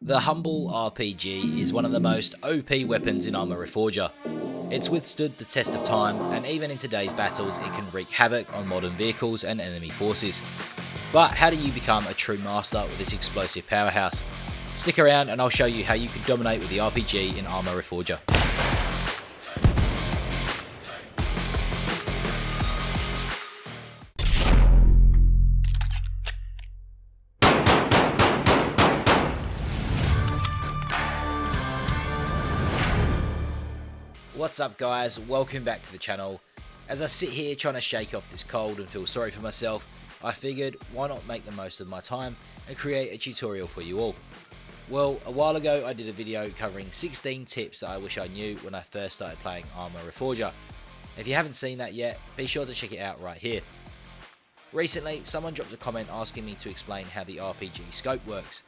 The Humble RPG is one of the most OP weapons in Arma Reforger. It's withstood the test of time, and even in today's battles it can wreak havoc on modern vehicles and enemy forces. But how do you become a true master with this explosive powerhouse? Stick around and I'll show you how you can dominate with the RPG in Arma Reforger. What's up guys, welcome back to the channel. As I sit here trying to shake off this cold and feel sorry for myself, I figured why not make the most of my time and create a tutorial for you all. Well, a while ago I did a video covering 16 tips that I wish I knew when I first started playing Arma Reforger. If you haven't seen that yet, be sure to check it out right here. Recently, someone dropped a comment asking me to explain how the RPG scope works.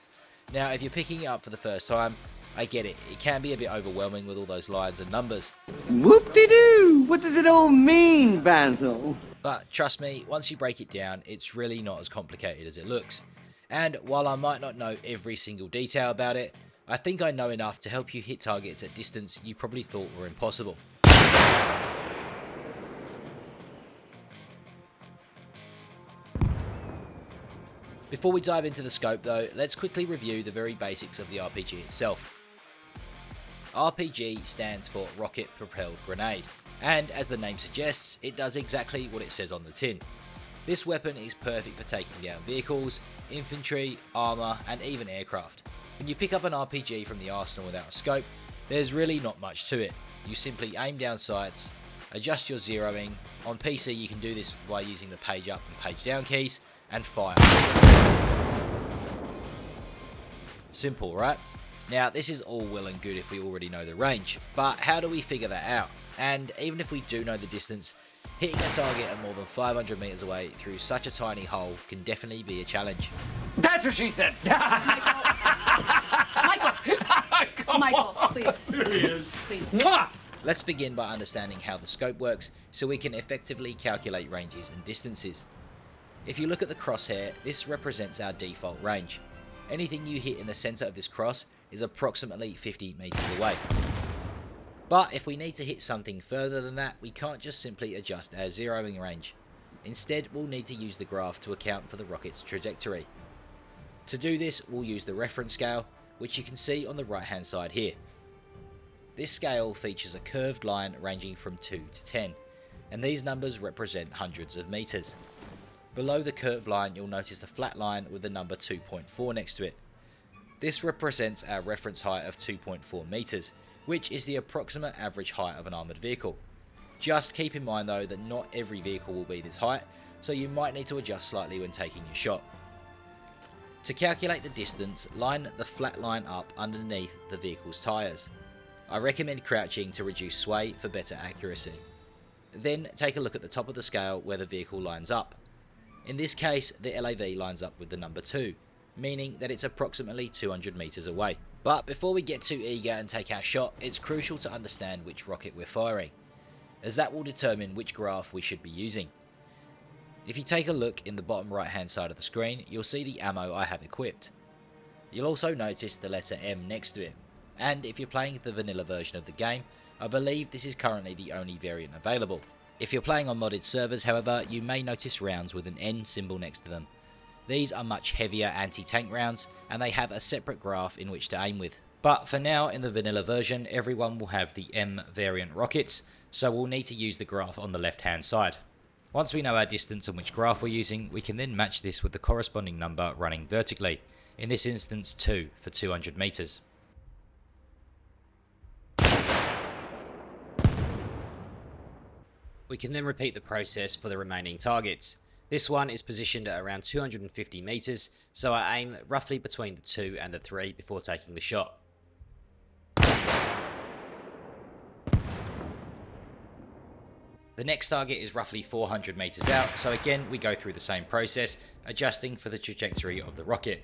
Now, if you're picking it up for the first time, I get it, it can be a bit overwhelming with all those lines and numbers. Whoop-de-doo! What does it all mean, Basil? But trust me, once you break it down, it's really not as complicated as it looks. And while I might not know every single detail about it, I think I know enough to help you hit targets at distance you probably thought were impossible. Before we dive into the scope though, let's quickly review the very basics of the RPG itself. RPG stands for Rocket Propelled Grenade, and as the name suggests, it does exactly what it says on the tin. This weapon is perfect for taking down vehicles, infantry, armour and even aircraft. When you pick up an RPG from the arsenal without a scope, there's really not much to it. You simply aim down sights, adjust your zeroing. On PC you can do this by using the page up and page down keys, and fire. Simple, right? Now this is all well and good if we already know the range, but how do we figure that out? And even if we do know the distance, hitting a target at more than 500 meters away through such a tiny hole can definitely be a challenge. That's what she said! Michael, please. Please. Mwah! Let's begin by understanding how the scope works so we can effectively calculate ranges and distances. If you look at the crosshair, this represents our default range. Anything you hit in the center of this cross is approximately 50 meters away. But if we need to hit something further than that, we can't just simply adjust our zeroing range. Instead, we'll need to use the graph to account for the rocket's trajectory. To do this, we'll use the reference scale, which you can see on the right hand side here. This scale features a curved line ranging from 2 to 10, and these numbers represent hundreds of meters. Below the curved line, you'll notice the flat line with the number 2.4 next to it. This represents our reference height of 2.4 meters, which is the approximate average height of an armoured vehicle. Just keep in mind though that not every vehicle will be this height, so you might need to adjust slightly when taking your shot. To calculate the distance, line the flat line up underneath the vehicle's tyres. I recommend crouching to reduce sway for better accuracy. Then take a look at the top of the scale where the vehicle lines up. In this case, the LAV lines up with the number 2, meaning that it's approximately 200 meters away. But before we get too eager and take our shot, it's crucial to understand which rocket we're firing, as that will determine which graph we should be using. If you take a look in the bottom right hand side of the screen, you'll see the ammo I have equipped. You'll also notice the letter M next to it, and if you're playing the vanilla version of the game, I believe this is currently the only variant available. If you're playing on modded servers, however, you may notice rounds with an N symbol next to them. These are much heavier anti-tank rounds, and they have a separate graph in which to aim with. But for now, in the vanilla version, everyone will have the M variant rockets, so we'll need to use the graph on the left hand side. Once we know our distance and which graph we're using, we can then match this with the corresponding number running vertically, in this instance 2 for 200 meters. We can then repeat the process for the remaining targets. This one is positioned at around 250 meters, so I aim roughly between the 2 and the 3 before taking the shot. The next target is roughly 400 meters out, so again we go through the same process, adjusting for the trajectory of the rocket.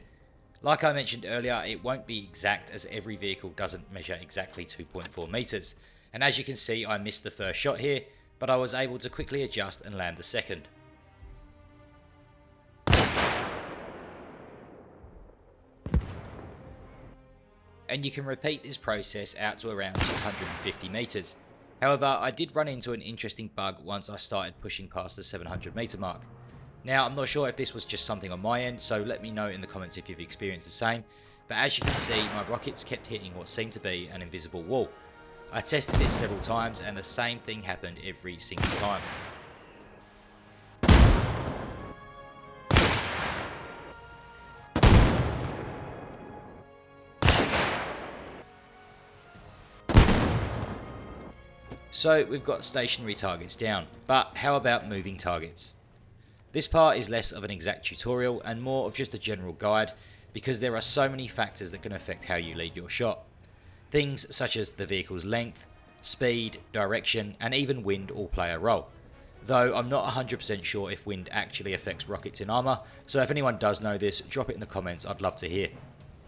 Like I mentioned earlier, it won't be exact as every vehicle doesn't measure exactly 2.4 meters, and as you can see I missed the first shot here, but I was able to quickly adjust and land the second. and you can repeat this process out to around 650 meters. However, I did run into an interesting bug once I started pushing past the 700 meter mark. Now, I'm not sure if this was just something on my end, so let me know in the comments if you've experienced the same, but as you can see, my rockets kept hitting what seemed to be an invisible wall. I tested this several times and the same thing happened every single time. So we've got stationary targets down, but how about moving targets? This part is less of an exact tutorial and more of just a general guide, because there are so many factors that can affect how you lead your shot. Things such as the vehicle's length, speed, direction, and even wind all play a role. Though I'm not 100% sure if wind actually affects rockets in Arma, so if anyone does know this, drop it in the comments, I'd love to hear.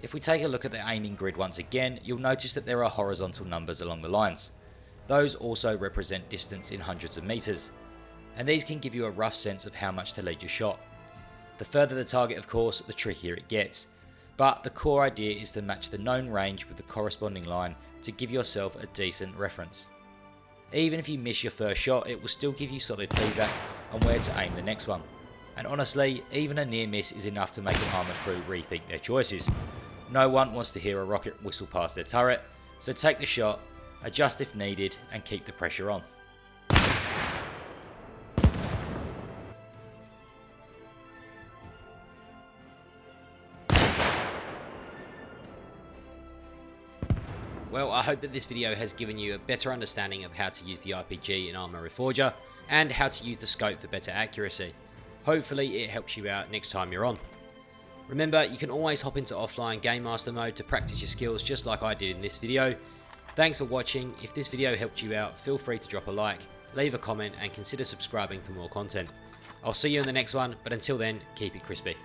If we take a look at the aiming grid once again, you'll notice that there are horizontal numbers along the lines. Those also represent distance in hundreds of meters, and these can give you a rough sense of how much to lead your shot. The further the target, of course, the trickier it gets, but the core idea is to match the known range with the corresponding line to give yourself a decent reference. Even if you miss your first shot, it will still give you solid feedback on where to aim the next one. And honestly, even a near miss is enough to make an armoured crew rethink their choices. No one wants to hear a rocket whistle past their turret, so take the shot, adjust if needed, and keep the pressure on. Well, I hope that this video has given you a better understanding of how to use the RPG in Arma Reforger, and how to use the scope for better accuracy. Hopefully it helps you out next time you're on. Remember, you can always hop into offline Game Master mode to practice your skills just like I did in this video. Thanks for watching. If this video helped you out, feel free to drop a like, leave a comment, and consider subscribing for more content. I'll see you in the next one, but until then, keep it crispy.